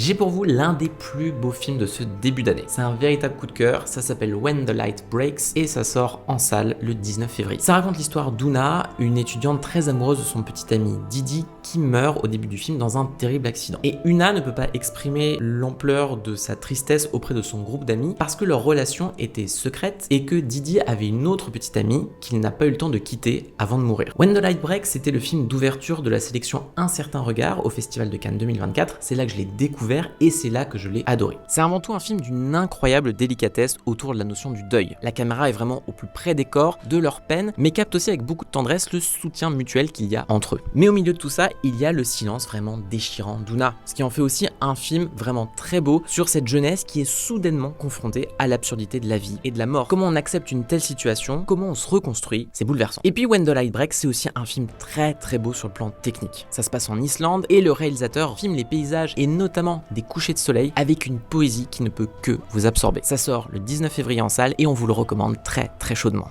J'ai pour vous l'un des plus beaux films de ce début d'année. C'est un véritable coup de cœur, ça s'appelle When the Light Breaks et ça sort en salle le 19 février. Ça raconte l'histoire d'Una, une étudiante très amoureuse de son petit ami Didi qui meurt au début du film dans un terrible accident. Et Una ne peut pas exprimer l'ampleur de sa tristesse auprès de son groupe d'amis parce que leur relation était secrète et que Didi avait une autre petite amie qu'il n'a pas eu le temps de quitter avant de mourir. When the Light Breaks, c'était le film d'ouverture de la sélection Un certain regard au Festival de Cannes 2024. C'est là que je l'ai découvert et c'est là que je l'ai adoré. C'est avant tout un film d'une incroyable délicatesse autour de la notion du deuil. La caméra est vraiment au plus près des corps, de leur peine, mais capte aussi avec beaucoup de tendresse le soutien mutuel qu'il y a entre eux. Mais au milieu de tout ça, il y a le silence vraiment déchirant d'Una, ce qui en fait aussi un film vraiment très beau sur cette jeunesse qui est soudainement confrontée à l'absurdité de la vie et de la mort. Comment on accepte une telle situation, comment on se reconstruit, c'est bouleversant. Et puis When the Light Breaks, c'est aussi un film très beau sur le plan technique. Ça se passe en Islande et le réalisateur filme les paysages et notamment des couchers de soleil avec une poésie qui ne peut que vous absorber. Ça sort le 19 février en salle et on vous le recommande très chaudement.